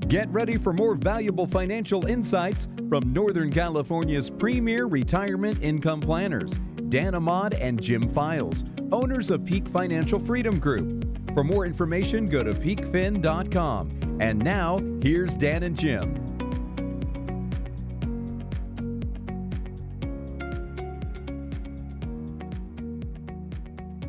Get ready for more valuable financial insights from Northern California's premier retirement income planners, Dan Ahmad and Jim Files, owners of Peak Financial Freedom Group. For more information, go to peakfin.com. And now, here's Dan and Jim.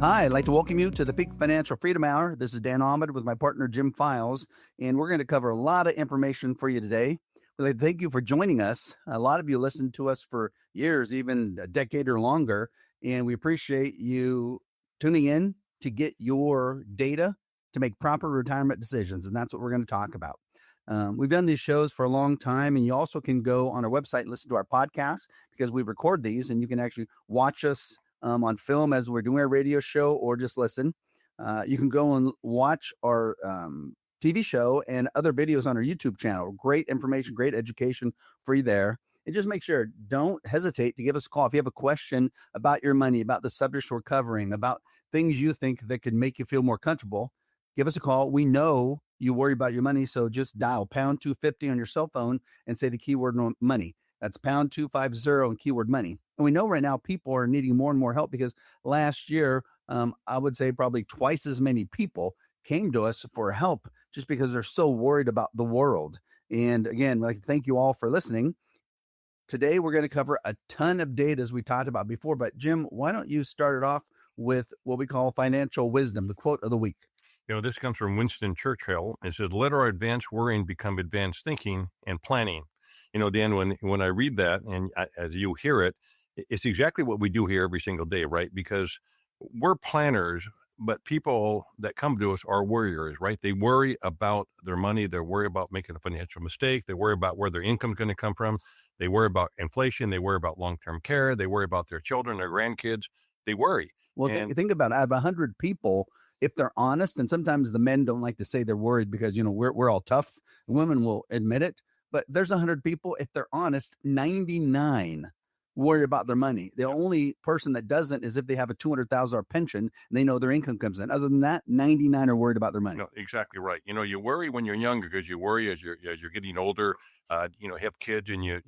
Hi, I'd like to welcome you to the Peak Financial Freedom Hour. This is Dan Ahmad with my partner, Jim Files, and we're going to cover a lot of information for you today. We'd like to thank you for joining us. A lot of you listened to us for years, even a decade or longer, and we appreciate you tuning in to get your data to make proper retirement decisions, and that's what we're going to talk about. We've done these shows for a long time, and you also can go on our website and listen to our podcast because we record these, and you can actually watch us on film as we're doing our radio show, or just listen. You can go and watch our TV show and other videos on our YouTube channel. Great information, great education for you there. And just make sure, don't hesitate to give us a call. If you have a question about your money, about the subjects we're covering, about things you think that could make you feel more comfortable, give us a call. We know you worry about your money, so just dial pound 250 on your cell phone and say the keyword money. That's pound 250 and keyword money. And we know right now people are needing more and more help because last year, I would say probably twice as many people came to us for help just because they're so worried about the world. And again, I'd like to thank you all for listening. Today, we're going to cover a ton of data as we talked about before. But Jim, why don't you start it off with what we call financial wisdom, the quote of the week. You know, this comes from Winston Churchill. It says, "Let our advanced worrying become advanced thinking and planning." You know, Dan, when I read that and as you hear it, it's exactly what we do here every single day, right? Because we're planners, but people that come to us are worriers, right? They worry about their money. They worry about making a financial mistake. They worry about where their income's going to come from. They worry about inflation. They worry about long-term care. They worry about their children, their grandkids. They worry. Well, think about it. Out of 100 people, if they're honest, and sometimes the men don't like to say they're worried because, you know, we're all tough. Women will admit it. But there's 100 people, if they're honest, 99 worry about their money. The only person that doesn't is if they have a $200,000 pension and they know their income comes in. Other than that, 99 are worried about their money. No, exactly right. You know, you worry when you're younger because you worry as you're getting older. Have kids and you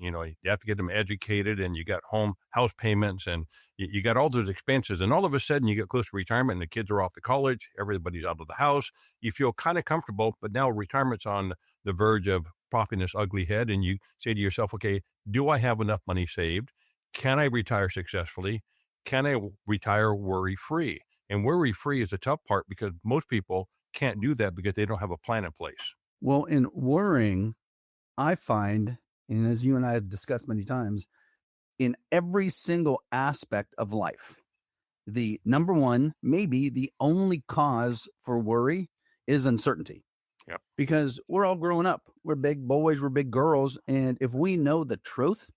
have to get them educated, and you got house payments, and you got all those expenses. And all of a sudden, you get close to retirement, and the kids are off to college. Everybody's out of the house. You feel kind of comfortable, but now retirement's on the verge of popping this ugly head, and you say to yourself, okay, do I have enough money saved? Can I retire successfully? Can I retire worry-free? And worry-free is the tough part because most people can't do that because they don't have a plan in place. Well, in worrying, I find, and as you and I have discussed many times, in every single aspect of life, the number one, maybe the only cause for worry is uncertainty. Yep. Because we're all growing up. We're big boys, we're big girls. And if we know the truth,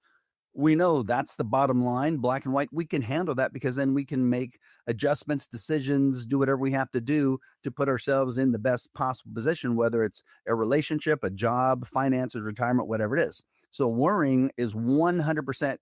we know that's the bottom line, black and white. We can handle that because then we can make adjustments, decisions, do whatever we have to do to put ourselves in the best possible position, whether it's a relationship, a job, finances, retirement, whatever it is. So worrying is 100%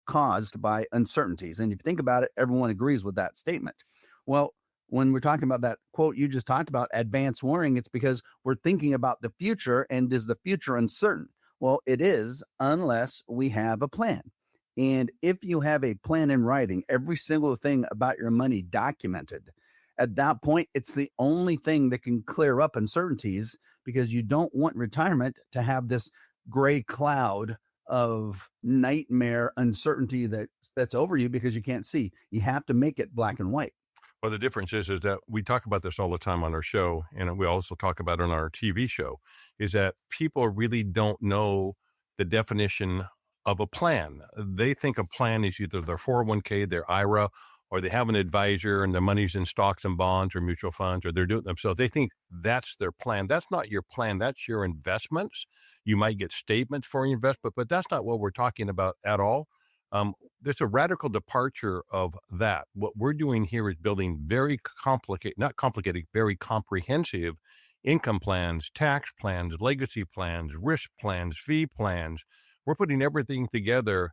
caused by uncertainties. And if you think about it, everyone agrees with that statement. Well, when we're talking about that quote you just talked about, advanced worrying, it's because we're thinking about the future, and is the future uncertain? Well, it is, unless we have a plan. And if you have a plan in writing, every single thing about your money documented, at that point, it's the only thing that can clear up uncertainties, because you don't want retirement to have this gray cloud of nightmare uncertainty that's over you because you can't see. You have to make it black and white. Well, the difference is that we talk about this all the time on our show, and we also talk about it on our TV show, is that people really don't know the definition of a plan. They think a plan is either their 401k, their IRA, or they have an advisor and the money's in stocks and bonds or mutual funds, or they're doing it themselves. They think that's their plan. That's not your plan. That's your investments. You might get statements for your investment, but that's not what we're talking about at all. There's a radical departure of that. What we're doing here is building very very comprehensive income plans, tax plans, legacy plans, risk plans, fee plans. We're putting everything together.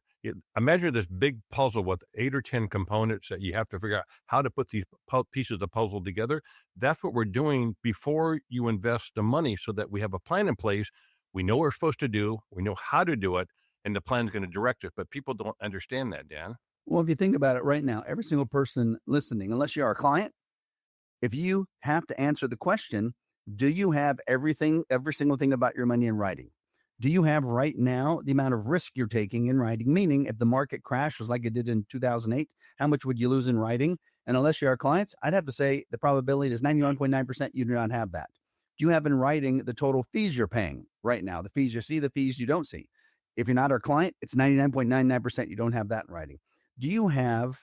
Imagine this big puzzle with 8 or 10 components that you have to figure out how to put these pieces of puzzle together. That's what we're doing before you invest the money, so that we have a plan in place. We know what we're supposed to do. We know how to do it, and the plan's going to direct us. But people don't understand that, Dan. Well, if you think about it right now, every single person listening, unless you're a client, if you have to answer the question, do you have every single thing about your money in writing? Do you have right now the amount of risk you're taking in writing? Meaning, if the market crashes like it did in 2008, how much would you lose in writing? And unless you're our clients, I'd have to say the probability is 99.9% you do not have that. Do you have in writing the total fees you're paying right now? The fees you see, the fees you don't see. If you're not our client, it's 99.99% you don't have that in writing. Do you have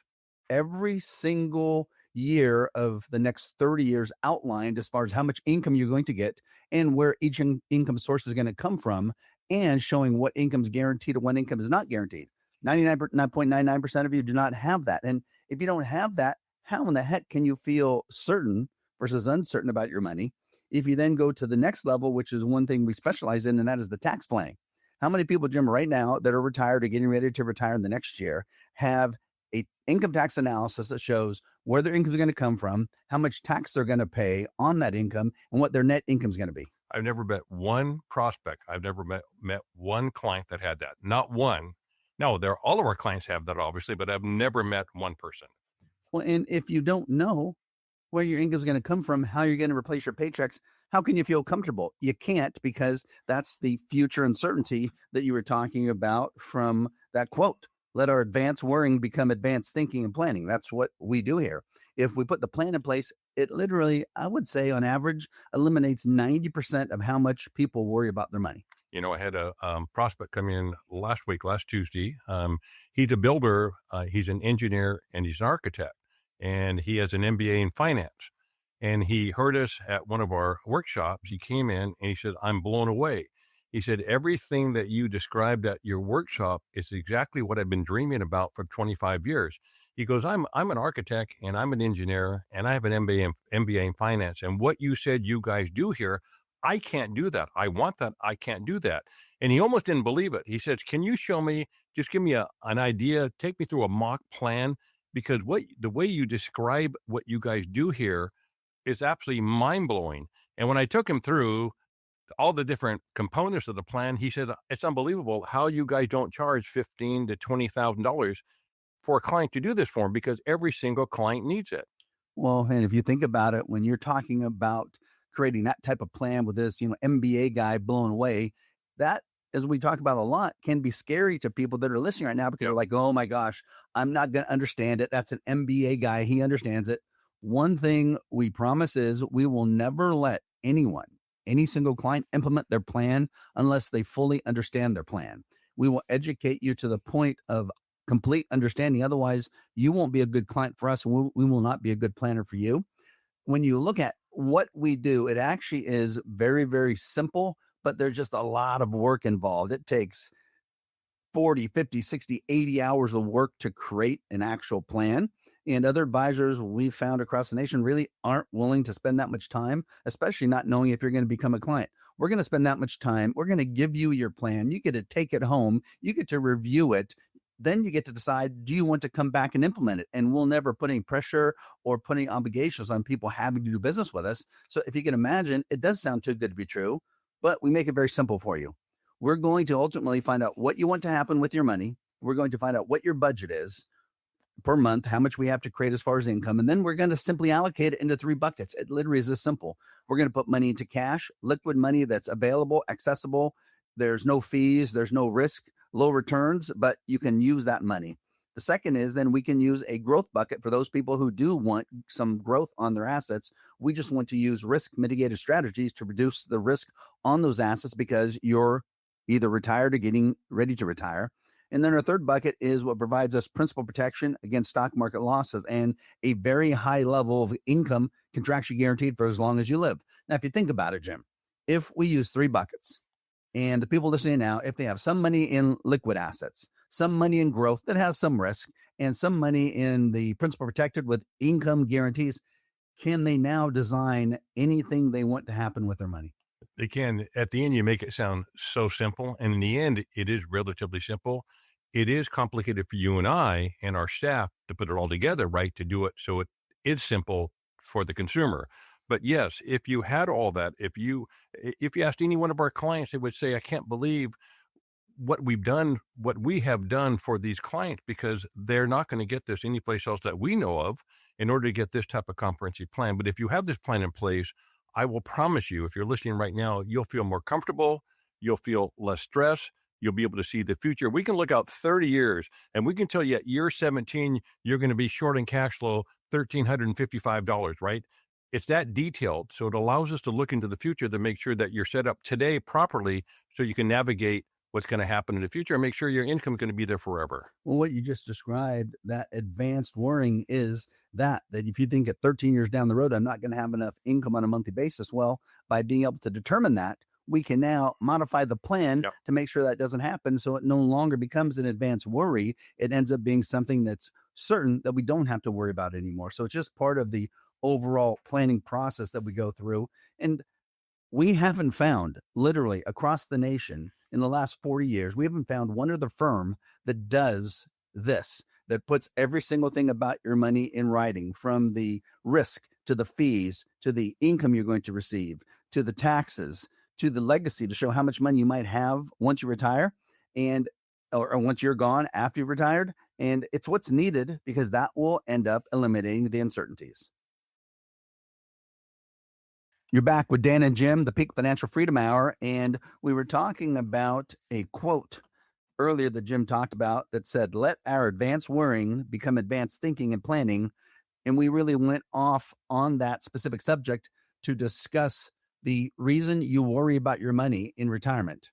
every single year of the next 30 years outlined as far as how much income you're going to get and where each income source is going to come from, and showing what income is guaranteed and what income is not guaranteed? 99.99% of you do not have that. And if you don't have that, how in the heck can you feel certain versus uncertain about your money? If you then go to the next level, which is one thing we specialize in, and that is the tax planning. How many people, Jim, right now that are retired or getting ready to retire in the next year have a income tax analysis that shows where their income is going to come from, how much tax they're going to pay on that income, and what their net income is going to be? I've never met one prospect. I've never met one client that had that. Not one. No, all of our clients have that, obviously, but I've never met one person. Well, and if you don't know where your income is going to come from, how you're going to replace your paychecks, how can you feel comfortable? You can't, because that's the future uncertainty that you were talking about from that quote. Let our advanced worrying become advanced thinking and planning. That's what we do here. If we put the plan in place, it literally, I would say on average, eliminates 90% of how much people worry about their money. You know, I had a prospect come in last Tuesday. He's a builder, he's an engineer, and he's an architect, and he has an MBA in finance. And he heard us at one of our workshops. He came in and he said, I'm blown away. He said, everything that you described at your workshop is exactly what I've been dreaming about for 25 years. He goes, I'm an architect and I'm an engineer and I have an MBA in finance. And what you said you guys do here, I can't do that. I want that. I can't do that. And he almost didn't believe it. He says, can you show me, just give me an idea, take me through a mock plan? Because the way you describe what you guys do here is absolutely mind-blowing. And when I took him through all the different components of the plan, he said, it's unbelievable how you guys don't charge $15,000 to $20,000 for a client to do this for him, because every single client needs it. Well, and if you think about it, when you're talking about creating that type of plan with this, MBA guy blown away, that, as we talk about a lot, can be scary to people that are listening right now, because they're like, oh my gosh, I'm not going to understand it. That's an MBA guy. He understands it. One thing we promise is we will never let any single client implement their plan unless they fully understand their plan. We will educate you to the point of complete understanding. Otherwise, you won't be a good client for us. We will not be a good planner for you. When you look at what we do, it actually is very, very simple, but there's just a lot of work involved. It takes 40, 50, 60, 80 hours of work to create an actual plan. And other advisors we've found across the nation really aren't willing to spend that much time, especially not knowing if you're going to become a client. We're going to spend that much time. We're going to give you your plan. You get to take it home. You get to review it. Then you get to decide, do you want to come back and implement it? And we'll never put any pressure or put any obligations on people having to do business with us. So if you can imagine, it does sound too good to be true, but we make it very simple for you. We're going to ultimately find out what you want to happen with your money. We're going to find out what your budget is per month, how much we have to create as far as income. And then we're going to simply allocate it into 3 buckets. It literally is this simple. We're going to put money into cash, liquid money that's available, accessible. There's no fees, there's no risk, low returns, but you can use that money. The second is then we can use a growth bucket for those people who do want some growth on their assets. We just want to use risk mitigated strategies to reduce the risk on those assets because you're either retired or getting ready to retire. And then our third bucket is what provides us principal protection against stock market losses and a very high level of income contractually guaranteed for as long as you live. Now, if you think about it, Jim, if we use 3 buckets and the people listening now, if they have some money in liquid assets, some money in growth that has some risk, and some money in the principal protected with income guarantees, can they now design anything they want to happen with their money? They can. At the end, you make it sound so simple. And in the end, it is relatively simple. It is complicated for you and I and our staff to put it all together, right? To do it so it is simple for the consumer. But yes, if you had all that, if you asked any one of our clients, they would say, I can't believe what we have done for these clients, because they're not going to get this anyplace else that we know of in order to get this type of comprehensive plan. But if you have this plan in place, I will promise you, if you're listening right now, you'll feel more comfortable. You'll feel less stress. You'll be able to see the future. We can look out 30 years and we can tell you at year 17, you're going to be short in cash flow $1,355, right? It's that detailed. So it allows us to look into the future to make sure that you're set up today properly so you can navigate what's going to happen in the future and make sure your income is going to be there forever. Well, what you just described, that advanced worrying, is that if you think at 13 years down the road, I'm not going to have enough income on a monthly basis. Well, by being able to determine that, we can now modify the plan to make sure that doesn't happen. So it no longer becomes an advanced worry. It ends up being something that's certain that we don't have to worry about anymore. So it's just part of the overall planning process that we go through. And we haven't found, literally across the nation in the last 40 years, we haven't found one other firm that does this, that puts every single thing about your money in writing, from the risk to the fees, to the income you're going to receive, to the taxes, to the legacy, to show how much money you might have once you retire and or once you're gone after you've retired. And it's what's needed, because that will end up eliminating the uncertainties. You're back with Dan and Jim, the Peak Financial Freedom Hour, and we were talking about a quote earlier that Jim talked about that said, let our advanced worrying become advanced thinking and planning. And we really went off on that specific subject to discuss the reason you worry about your money in retirement.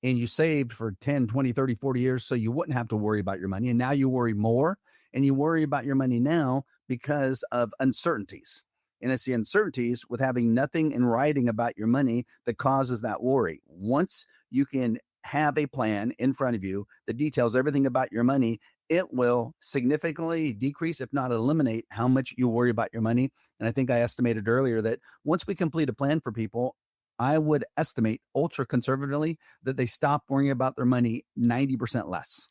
And you saved for 10, 20, 30, 40 years so you wouldn't have to worry about your money. And now you worry more, and you worry about your money now because of uncertainties. And it's the uncertainties with having nothing in writing about your money that causes that worry. Once you can have a plan in front of you that details everything about your money, it will significantly decrease, if not eliminate, how much you worry about your money. And I think I estimated earlier that once we complete a plan for people, I would estimate ultra conservatively that they stop worrying about their money 90% less.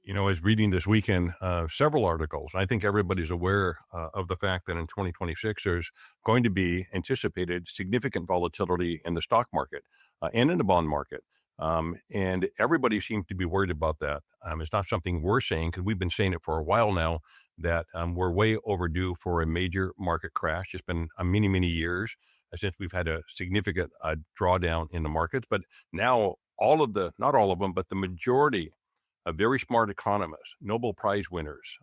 You know, I was reading this weekend several articles. I think everybody's aware of the fact that in 2026, there's going to be anticipated significant volatility in the stock market and in the bond market. And everybody seems to be worried about that. It's not something we're saying, because we've been saying it for a while now, that we're way overdue for a major market crash. It's been many, many years since we've had a significant drawdown in the markets. But now not all of them, but the majority of very smart economists, Nobel Prize winners,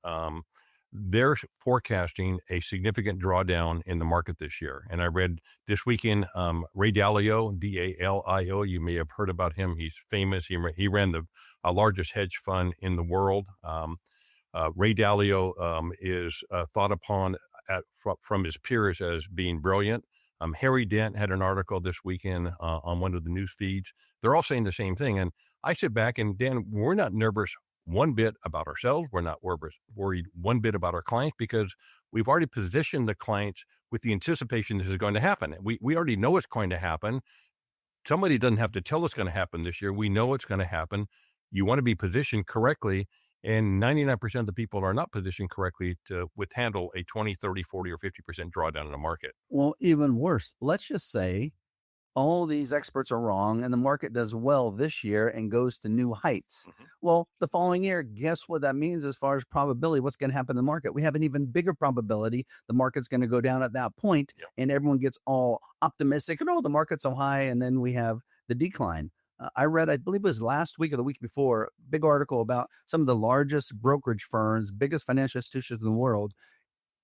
they're forecasting a significant drawdown in the market this year. And I read this weekend, Ray Dalio, D-A-L-I-O, you may have heard about him. He's famous. He ran the largest hedge fund in the world. Ray Dalio is thought upon from his peers as being brilliant. Harry Dent had an article this weekend on one of the news feeds. They're all saying the same thing. And I sit back and, Dan, we're not nervous one bit about ourselves. We're not worried one bit about our clients, because we've already positioned the clients with the anticipation this is going to happen. We already know it's going to happen. Somebody doesn't have to tell us it's going to happen this year. We know it's going to happen. You want to be positioned correctly. And 99% of the people are not positioned correctly to handle a 20, 30, 40, or 50% drawdown in the market. Well, even worse, let's just say all these experts are wrong and the market does well this year and goes to new heights. Mm-hmm. Well, the following year, guess what that means as far as probability? What's going to happen in the market? We have an even bigger probability the market's going to go down at that point, and everyone gets all optimistic. And, oh, the market's so high, and then we have the decline. I read, I believe it was last week or the week before, a big article about some of the largest brokerage firms, biggest financial institutions in the world,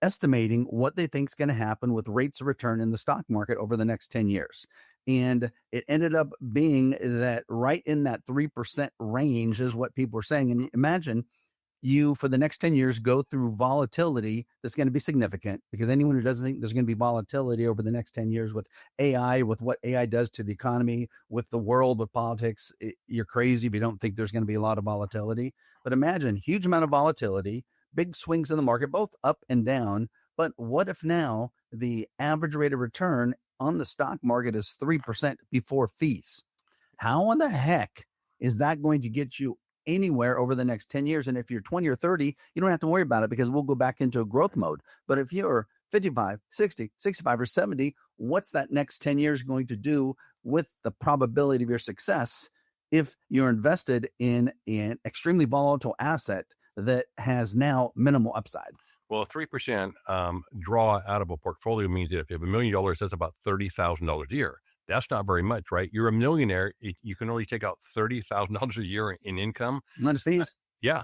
estimating what they think is going to happen with rates of return in the stock market over the next 10 years. And it ended up being that right in that 3% range is what people are saying. And imagine you, for the next 10 years, go through volatility that's going to be significant, because anyone who doesn't think there's going to be volatility over the next 10 years with AI, with what AI does to the economy, with the world, with politics, you're crazy if you don't think there's going to be a lot of volatility. But imagine huge amount of volatility, big swings in the market, both up and down. But what if now the average rate of return on the stock market is 3% before fees? How in the heck is that going to get you anywhere over the next 10 years? And if you're 20 or 30, you don't have to worry about it, because we'll go back into a growth mode. But if you're 55, 60, 65, or 70, what's that next 10 years going to do with the probability of your success if you're invested in an extremely volatile asset that has now minimal upside? Well, a 3% draw out of a portfolio means that if you have $1 million, that's about $30,000 a year. That's not very much, right? You're a millionaire. You can only take out $30,000 a year in income. Not as fees. Yeah.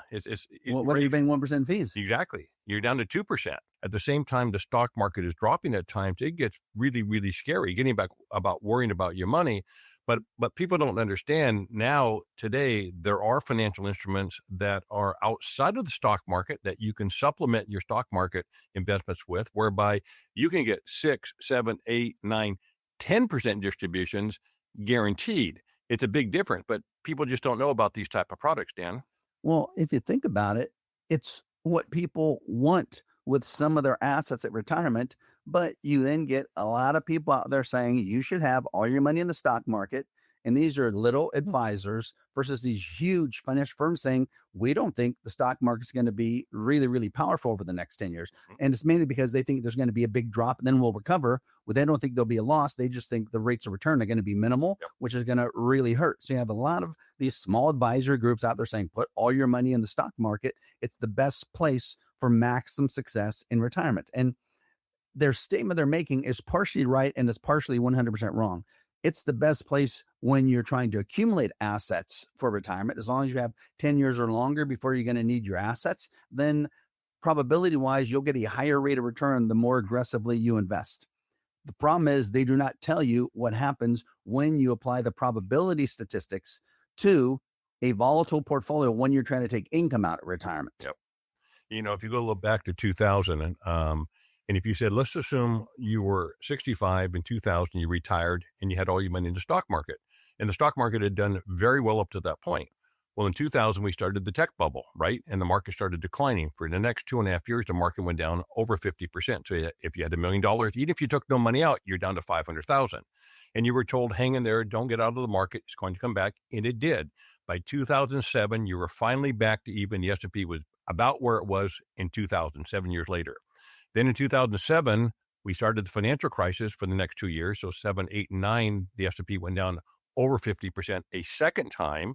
What are you paying 1% fees? Exactly. You're down to 2%. At the same time, the stock market is dropping at times. It gets really, really scary, getting back about worrying about your money. But people don't understand now, today, there are financial instruments that are outside of the stock market that you can supplement your stock market investments with, whereby you can get 6, 7, 8, 9, 10% distributions guaranteed. It's a big difference, but people just don't know about these type of products, Dan. Well, if you think about it, it's what people want with some of their assets at retirement. But you then get a lot of people out there saying you should have all your money in the stock market. And these are little advisors versus these huge financial firms saying, we don't think the stock market's going to be really, really powerful over the next 10 years. And it's mainly because they think there's going to be a big drop and then we'll recover. Well, they don't think there'll be a loss. They just think the rates of return are going to be minimal, which is going to really hurt. So you have a lot of these small advisory groups out there saying, put all your money in the stock market. It's the best place for maximum success in retirement. And their statement they're making is partially right and it's partially 100% wrong. It's the best place when you're trying to accumulate assets for retirement. As long as you have 10 years or longer before you're going to need your assets, then probability wise, you'll get a higher rate of return the more aggressively you invest. The problem is they do not tell you what happens when you apply the probability statistics to a volatile portfolio when you're trying to take income out at retirement. Yep. If you go a little back to 2000 and if you said, let's assume you were 65 in 2000, you retired and you had all your money in the stock market, and the stock market had done very well up to that point. Well, in 2000, we started the tech bubble, right? And the market started declining. For the next 2.5 years, the market went down over 50%. So if you had $1 million, even if you took no money out, you're down to 500,000. And you were told, hang in there, don't get out of the market. It's going to come back. And it did. By 2007, you were finally back to even. The S&P was about where it was in 2000, 7 years later. Then in 2007, we started the financial crisis for the next 2 years. So 7, 8, and 9, the S&P went down over 50% a second time.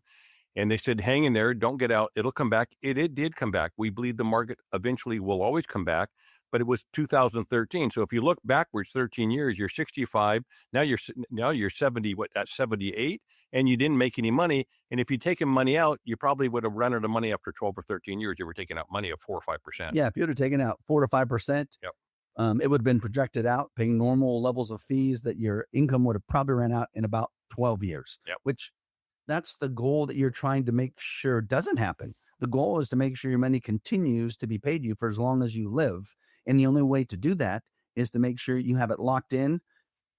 And they said, hang in there, don't get out. It'll come back. It did come back. We believe the market eventually will always come back. But it was 2013. So if you look backwards 13 years, you're 65. Now you're 70, that's 78. And you didn't make any money. And if you'd taken money out, you probably would have run out of money after 12 or 13 years. You were taking out money of 4 or 5%. Yeah, if you would have taken out 4 to 5%, it would have been projected out, paying normal levels of fees that your income would have probably ran out in about 12 years, which that's the goal that you're trying to make sure doesn't happen. The goal is to make sure your money continues to be paid you for as long as you live. And the only way to do that is to make sure you have it locked in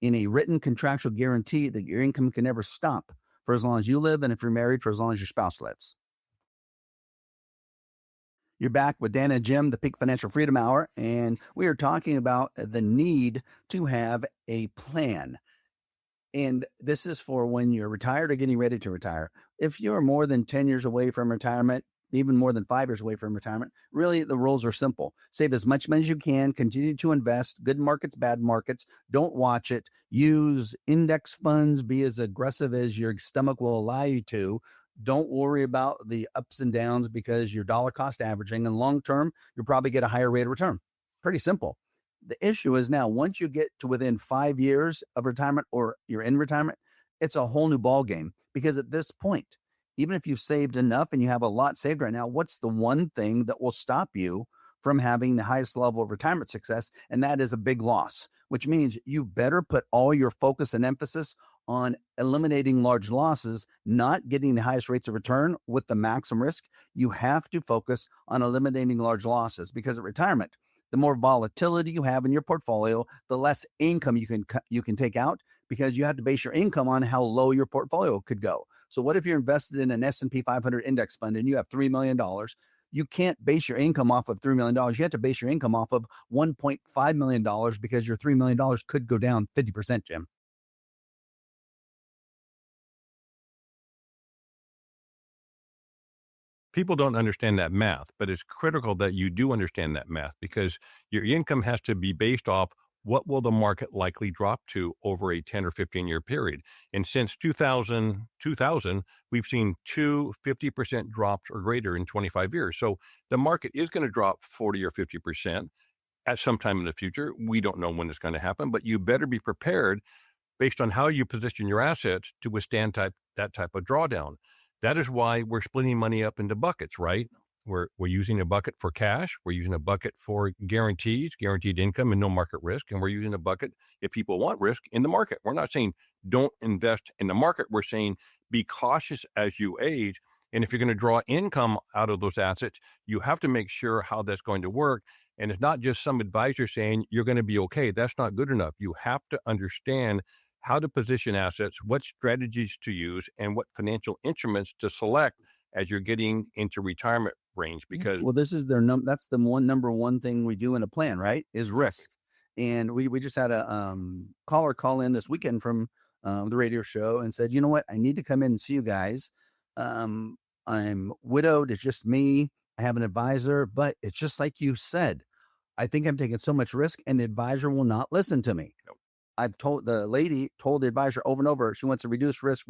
a written contractual guarantee that your income can never stop for as long as you live, and if you're married, for as long as your spouse lives. You're back with Dan and Jim, the Peak Financial Freedom Hour, and we are talking about the need to have a plan. And this is for when you're retired or getting ready to retire. If you're more than 10 years away from retirement, even more than 5 years away from retirement, really the rules are simple. Save as much money as you can, continue to invest, good markets, bad markets, don't watch it, use index funds, be as aggressive as your stomach will allow you to. Don't worry about the ups and downs because you're dollar cost averaging, and long term, you'll probably get a higher rate of return. Pretty simple. The issue is now, once you get to within 5 years of retirement or you're in retirement, it's a whole new ball game, because at this point, even if you've saved enough and you have a lot saved right now, what's the one thing that will stop you from having the highest level of retirement success? And that is a big loss, which means you better put all your focus and emphasis on eliminating large losses, not getting the highest rates of return with the maximum risk. You have to focus on eliminating large losses, because at retirement, the more volatility you have in your portfolio, the less income you can take out, because you have to base your income on how low your portfolio could go. So what if you're invested in an S&P 500 index fund and you have $3 million? You can't base your income off of $3 million. You have to base your income off of $1.5 million, because your $3 million could go down 50%, Jim. People don't understand that math, but it's critical that you do understand that math, because your income has to be based off what will the market likely drop to over a 10 or 15-year period? And since 2000, we've seen 50% drops or greater in 25 years. So the market is going to drop 40 or 50% at some time in the future. We don't know when it's going to happen, but you better be prepared based on how you position your assets to withstand that type of drawdown. That is why we're splitting money up into buckets, right? We're using a bucket for cash. We're using a bucket for guaranteed income and no market risk. And we're using a bucket if people want risk in the market. We're not saying don't invest in the market. We're saying be cautious as you age. And if you're going to draw income out of those assets, you have to make sure how that's going to work. And it's not just some advisor saying you're going to be okay. That's not good enough. You have to understand how to position assets, what strategies to use, and what financial instruments to select as you're getting into retirement range. Because this is that's the number one thing we do in a plan, right? Is risk. And we just had a caller call in this weekend from the radio show and said, you know what, I need to come in and see you guys. I'm widowed. It's just me. I have an advisor, but it's just like you said. I think I'm taking so much risk and the advisor will not listen to me. Nope. I've told the advisor over and over, she wants to reduce risk.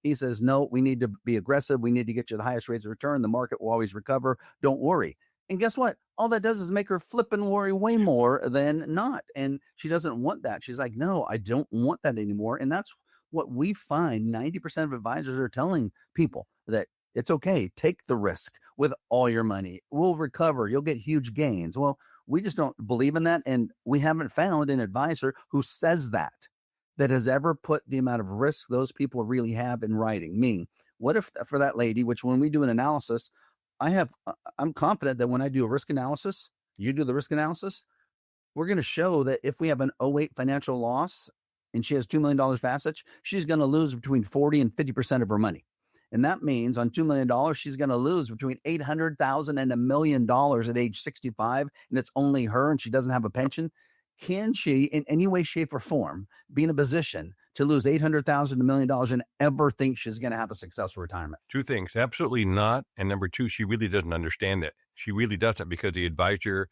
He says, no, we need to be aggressive. We need to get you the highest rates of return. The market will always recover. Don't worry. And guess what? All that does is make her flip and worry way more than not. And she doesn't want that. She's like, no, I don't want that anymore. And that's what we find 90% of advisors are telling people, that it's okay. Take the risk with all your money. We'll recover. You'll get huge gains. Well, we just don't believe in that. And we haven't found an advisor who says that has ever put the amount of risk those people really have in writing. Meaning, what if for that lady, which when we do an analysis, I'm confident that when I do a risk analysis, you do the risk analysis, we're going to show that if we have an '08 financial loss and she has $2 million of assets, she's going to lose between 40 and 50% of her money. And that means on $2 million, she's going to lose between $800,000 and $1 million at age 65. And it's only her and she doesn't have a pension. Can she, in any way, shape, or form, be in a position to lose $800,000 to $1 million and ever think she's going to have a successful retirement? Two things. Absolutely not. And number two, she really doesn't understand it. She really doesn't, because the advisor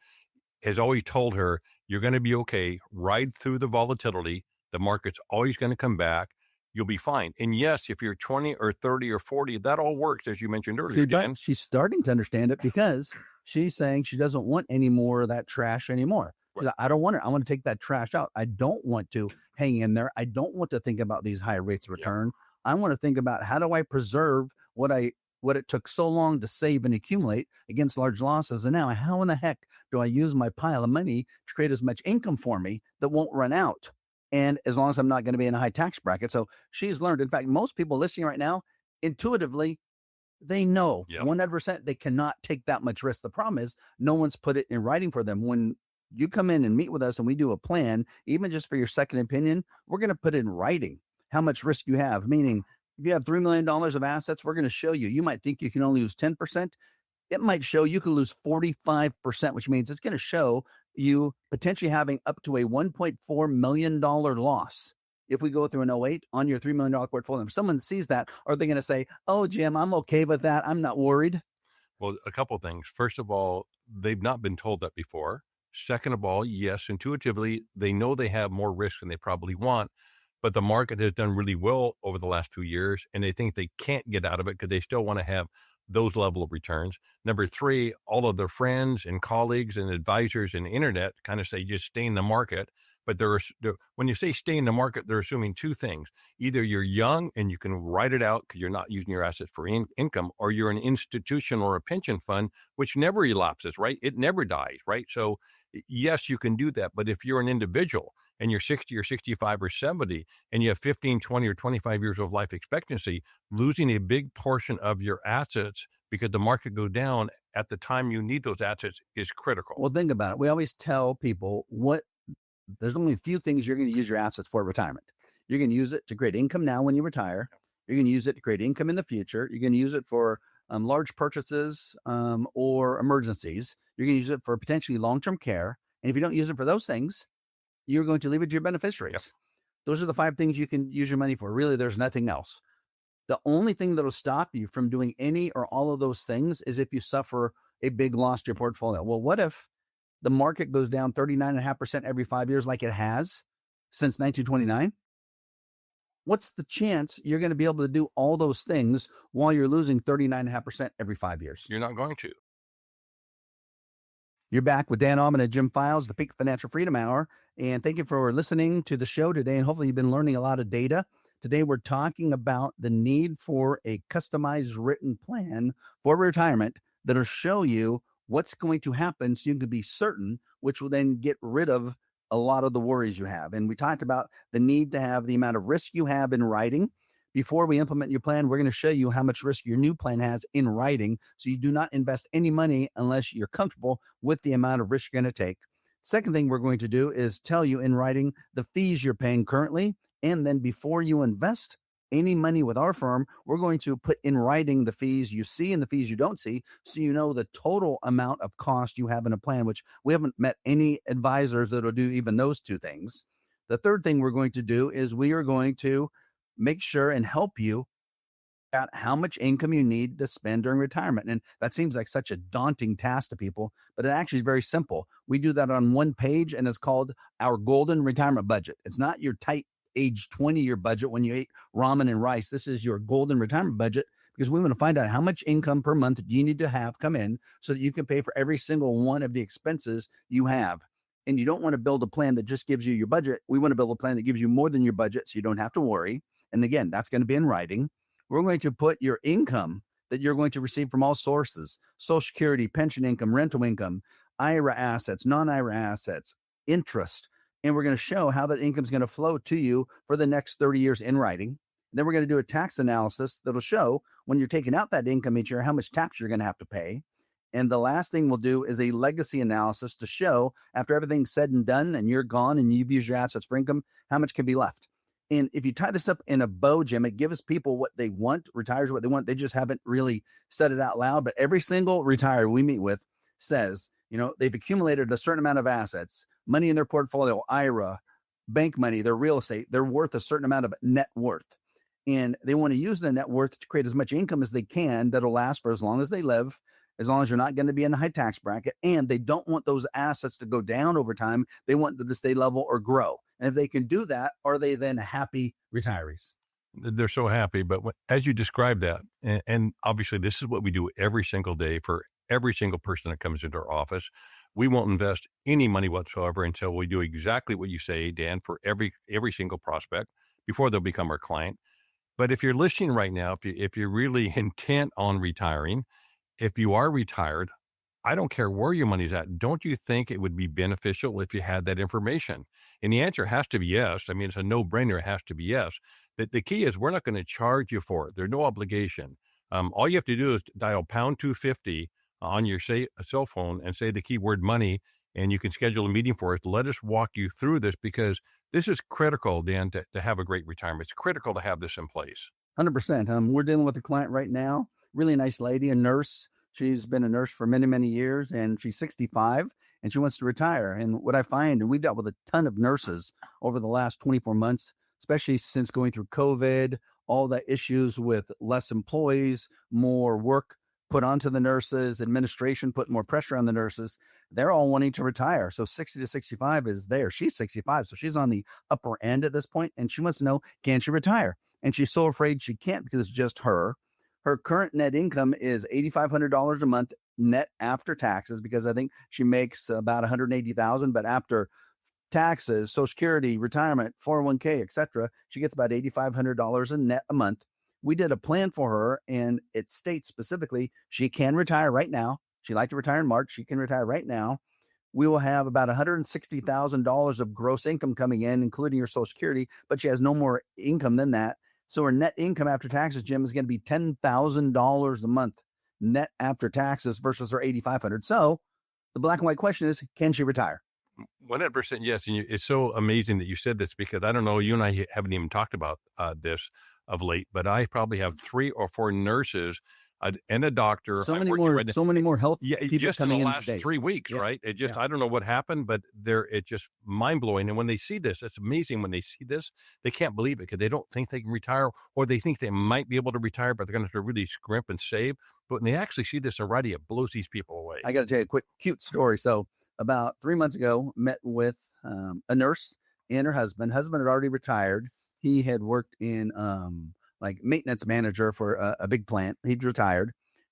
has always told her, you're going to be okay. Ride through the volatility. The market's always going to come back. You'll be fine. And yes, if you're 20 or 30 or 40, that all works, as you mentioned earlier. See, but she's starting to understand it because she's saying she doesn't want any more of that trash anymore. Right. Like, I don't want it. I want to take that trash out. I don't want to hang in there. I don't want to think about these high rates of return. Yeah. I want to think about, how do I preserve what it took so long to save and accumulate against large losses. And now, how in the heck do I use my pile of money to create as much income for me that won't run out? And as long as I'm not going to be in a high tax bracket. So she's learned. In fact, most people listening right now, intuitively, they know 100% they cannot take that much risk. The problem is no one's put it in writing for them. When you come in and meet with us and we do a plan, even just for your second opinion, we're going to put in writing how much risk you have. Meaning, if you have $3 million of assets, we're going to show you. You might think you can only lose 10%. It might show you could lose 45%, which means it's going to show you potentially having up to a $1.4 million loss if we go through an '08 on your $3 million portfolio. If someone sees that, are they going to say, oh, Jim, I'm okay with that. I'm not worried? Well, a couple of things. First of all, they've not been told that before. Second of all, yes, intuitively, they know they have more risk than they probably want, but the market has done really well over the last 2 years, and they think they can't get out of it because they still want to have those level of returns. Number three, all of their friends and colleagues and advisors and the internet kind of say, just stay in the market. But when you say stay in the market, they're assuming two things. Either you're young and you can ride it out because you're not using your assets for income, or you're an institution or a pension fund, which never elapses, right? It never dies, right? So yes, you can do that. But if you're an individual and you're 60 or 65 or 70 and you have 15, 20 or 25 years of life expectancy, losing a big portion of your assets because the market go down at the time you need those assets is critical. Well, think about it. We always tell people there's only a few things you're going to use your assets for retirement. You're going to use it to create income now when you retire. You're going to use it to create income in the future. You're going to use it for large purchases or emergencies. You're going to use it for potentially long-term care. And if you don't use it for those things, you're going to leave it to your beneficiaries. Yep. Those are the 5 things you can use your money for. Really, there's nothing else. The only thing that'll stop you from doing any or all of those things is if you suffer a big loss to your portfolio. Well, what if the market goes down 39.5% every 5 years like it has since 1929, what's the chance you're going to be able to do all those things while you're losing 39.5% every 5 years? You're not going to. You're back with Dan Allman and Jim Files, the Peak Financial Freedom Hour. And thank you for listening to the show today. And hopefully you've been learning a lot of data. Today, we're talking about the need for a customized written plan for retirement that'll show you what's going to happen so you can be certain, which will then get rid of a lot of the worries you have. And we talked about the need to have the amount of risk you have in writing. Before we implement your plan, we're going to show you how much risk your new plan has in writing, so you do not invest any money unless you're comfortable with the amount of risk you're going to take. Second thing we're going to do is tell you in writing the fees you're paying currently, and then before you invest any money with our firm, we're going to put in writing the fees you see and the fees you don't see, so you know the total amount of cost you have in a plan, which we haven't met any advisors that'll do even those two things. The third thing we're going to do is we are going to make sure and help you out how much income you need to spend during retirement. And that seems like such a daunting task to people, but it actually is very simple. We do that on one page, and it's called our golden retirement budget. It's not your tight age 20-year budget when you ate ramen and rice. This is your golden retirement budget, because we want to find out how much income per month do you need to have come in so that you can pay for every single one of the expenses you have. And you don't want to build a plan that just gives you your budget. We want to build a plan that gives you more than your budget so you don't have to worry. And again, that's going to be in writing. We're going to put your income that you're going to receive from all sources: Social Security, pension income, rental income, IRA assets, non-IRA assets, interest. And we're going to show how that income is going to flow to you for the next 30 years in writing. Then we're going to do a tax analysis that'll show when you're taking out that income each year, how much tax you're going to have to pay. And the last thing we'll do is a legacy analysis to show, after everything's said and done and you're gone and you've used your assets for income, how much can be left. And if you tie this up in a bow, Jim, it gives people what they want, retires what they want. They just haven't really said it out loud. But every single retiree we meet with says, they've accumulated a certain amount of assets, money in their portfolio, IRA, bank money, their real estate. They're worth a certain amount of net worth. And they want to use their net worth to create as much income as they can that'll last for as long as they live, as long as you're not going to be in a high tax bracket. And they don't want those assets to go down over time. They want them to stay level or grow. And if they can do that, are they then happy retirees? They're so happy. But as you described that, and obviously this is what we do every single day for every single person that comes into our office. We won't invest any money whatsoever until we do exactly what you say, Dan, for every single prospect before they'll become our client. But if you're listening right now, if you're really intent on retiring, if you are retired, I don't care where your money's at. Don't you think it would be beneficial if you had that information? And the answer has to be yes. I mean, it's a no-brainer. It has to be yes. The key is we're not going to charge you for it. There's no obligation. All you have to do is dial pound 250 on your cell phone and say the keyword money, and you can schedule a meeting for us. Let us walk you through this, because this is critical, Dan, to have a great retirement. It's critical to have this in place. 100%. We're dealing with a client right now, really nice lady, a nurse. She's been a nurse for many, many years, and she's 65 and she wants to retire. And what I find, and we've dealt with a ton of nurses over the last 24 months, especially since going through COVID, all the issues with less employees, more work put onto the nurses, administration put more pressure on the nurses. They're all wanting to retire. So 60 to 65 is there. She's 65, so she's on the upper end at this point, and she wants to know, can she retire? And she's so afraid she can't because it's just her. Her current net income is $8,500 a month net after taxes, because I think she makes about $180,000, but after taxes, Social Security, retirement, 401k, etc., she gets about $8,500 in net a month. We did a plan for her, and it states specifically she can retire right now. She'd like to retire in March. She can retire right now. We will have about $160,000 of gross income coming in, including her Social Security, but she has no more income than that. So her net income after taxes, Jim, is going to be $10,000 a month net after taxes versus her $8,500. So the black and white question is, can she retire? 100% yes. And it's so amazing that you said this, because I don't know, you and I haven't even talked about this of late, but I probably have 3 or 4 nurses and a doctor. So many more health people just coming in the in last these days. 3 weeks, Yeah. right? It just, Yeah. I don't know what happened, but it's just mind blowing. And when they see this, it's amazing. When they see this, they can't believe it, because they don't think they can retire, or they think they might be able to retire, but they're going to have to really scrimp and save. But when they actually see this already, it blows these people away. I got to tell you a quick, cute story. So about 3 months ago, met with a nurse and her husband. Husband had already retired. He had worked in like maintenance manager for a big plant. He'd retired,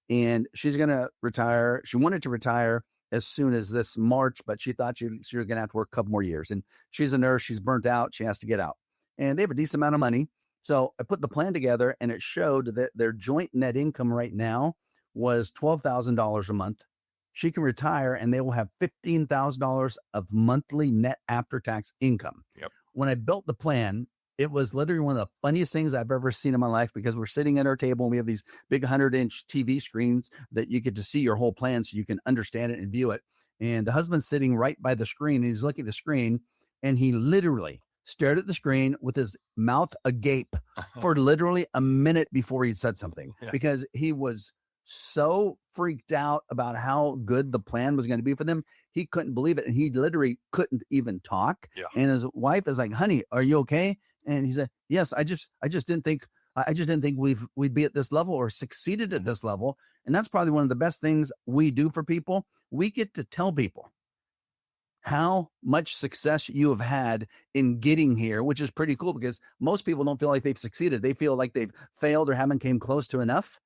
and she's going to retire. She wanted to retire as soon as this March, but she thought she was going to have to work a couple more years. And she's a nurse. She's burnt out. She has to get out. And they have a decent amount of money. So I put the plan together, and it showed that their joint net income right now was $12,000 a month. She can retire, and they will have $15,000 of monthly net after-tax income. Yep. When I built the plan, it was literally one of the funniest things I've ever seen in my life, because we're sitting at our table and we have these big 100-inch TV screens that you get to see your whole plan so you can understand it and view it. And the husband's sitting right by the screen, and he's looking at the screen, and he literally stared at the screen with his mouth agape for literally a minute before he said something, because he was so freaked out about how good the plan was going to be for them. He couldn't believe it. And he literally couldn't even talk. Yeah. And his wife is like, honey, are you okay? And he said, yes, I just didn't think we'd be at this level or succeeded at this level. And that's probably one of the best things we do for people. We get to tell people how much success you have had in getting here, which is pretty cool, because most people don't feel like they've succeeded. They feel like they've failed or haven't came close to enough.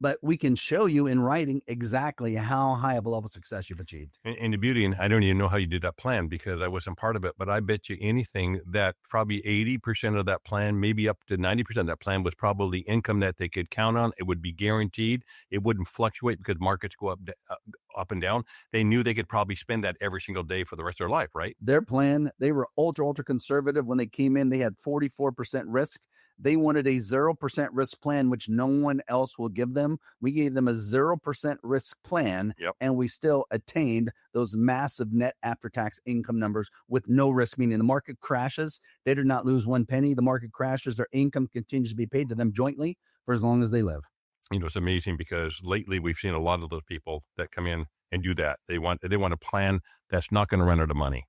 But we can show you in writing exactly how high of a level of success you've achieved. And the beauty, and I don't even know how you did that plan because I wasn't part of it, but I bet you anything that probably 80% of that plan, maybe up to 90% of that plan was probably income that they could count on. It would be guaranteed. It wouldn't fluctuate because markets go up and down. They knew they could probably spend that every single day for the rest of their life, right? Their plan, they were ultra conservative. When they came in, they had 44% risk. They wanted a 0% risk plan, which no one else will give them. We gave them a 0% risk plan, and we still attained those massive net after-tax income numbers with no risk, meaning the market crashes. They did not lose one penny. The market crashes. Their income continues to be paid to them jointly for as long as they live. You know, it's amazing because lately we've seen a lot of those people that come in and do that. They want a plan that's not going to run out of money.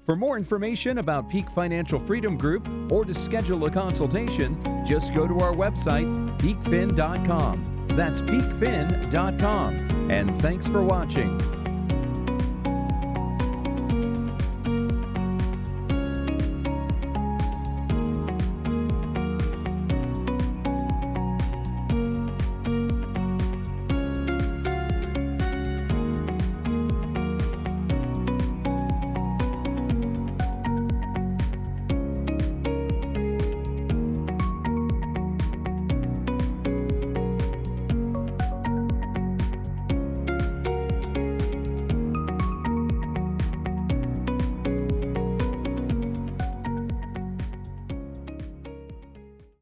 For more information about Peak Financial Freedom Group or to schedule a consultation, just go to our website, peakfin.com. That's peakfin.com. And thanks for watching.